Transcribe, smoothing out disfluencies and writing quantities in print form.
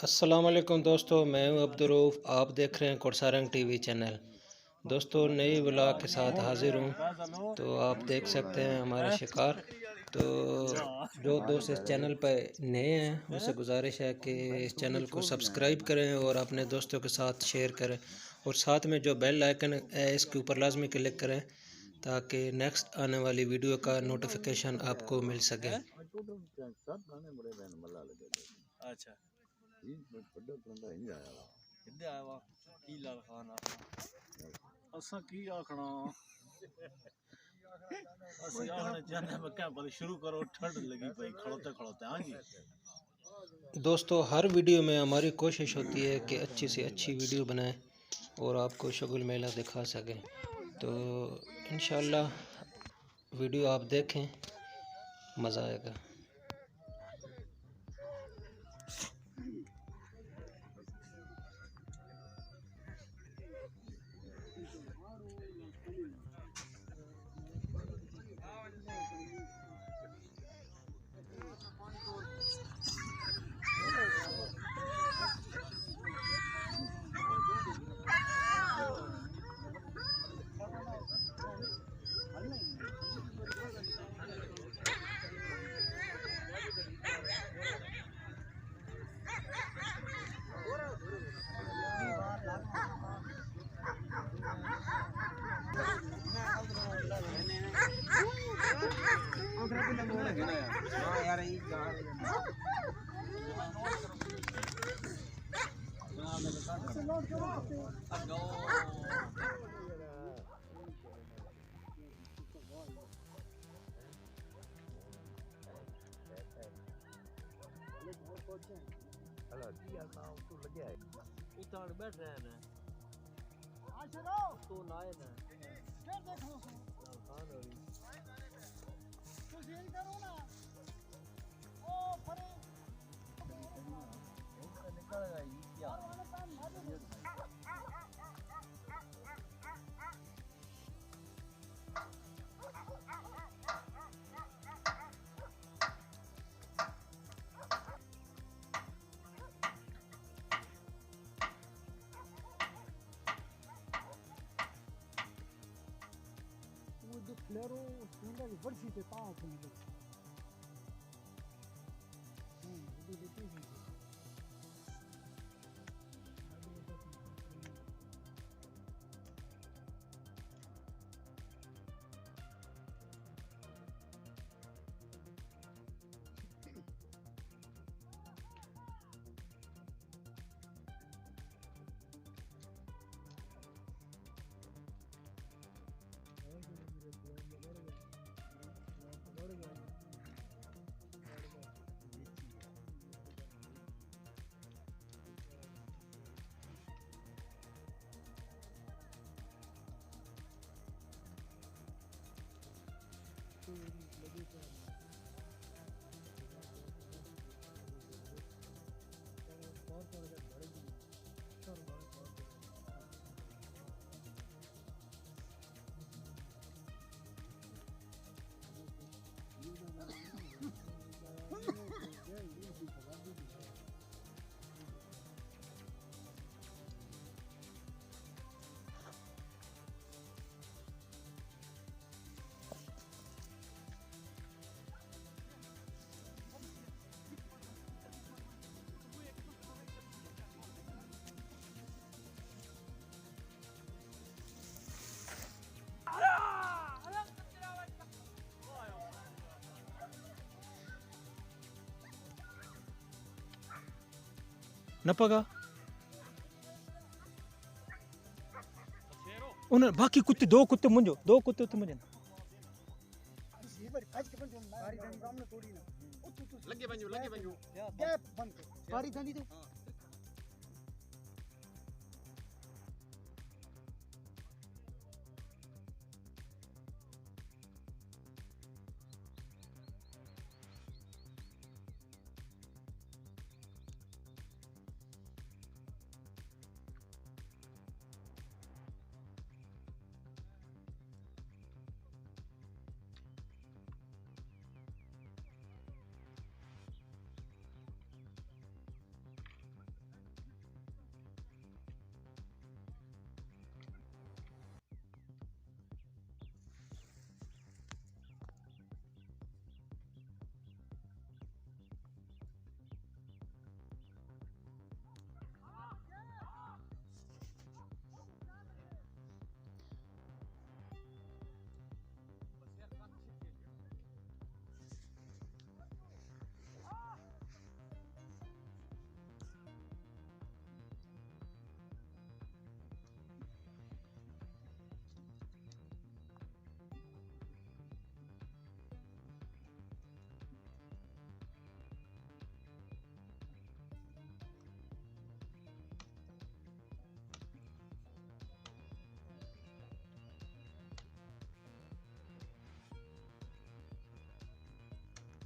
अस्सलाम वालेकुम दोस्तों, मैं हूं अब्दुल रऊफ़। आप देख रहे हैं कोरसारंग टीवी चैनल। दोस्तों, नई व्लॉग के साथ हाजिर हूं। तो आप देख सकते हैं हमारा शिकार। तो जो दोस्त इस चैनल पर नए हैं उनसे गुजारिश है कि इस चैनल को सब्सक्राइब करें और अपने दोस्तों के साथ शेयर करें, और साथ में जो बेल आइकन है इसके ऊपर लाजमी क्लिक करें ताकि नेक्स्ट आने वाली वीडियो का नोटिफिकेशन आपको मिल सके। अच्छा किद्दे आया वा की लाल खान असा की आखना असि आखने चाहते हैं क्या पर शुरू करो ठंड लगी भाई खड़ोते खड़ोते। हाँ जी दोस्तों, हर वीडियो में हमारी कोशिश होती है कि अच्छी से अच्छी वीडियो बनाएं और आपको शगुल मेला दिखा सकें। तो इंशाल्लाह वीडियो आप देखें, मज़ा आएगा। उतार बैठ रहे हैं तो लाए ना खान वाली निकल गई क्या Claro, una diversità di tanto. न पगा उन बाकी कुत्ते दो कुत्ते मुंजो मुंजे लगे बंजो क्या बंद कर बारी धंधी तो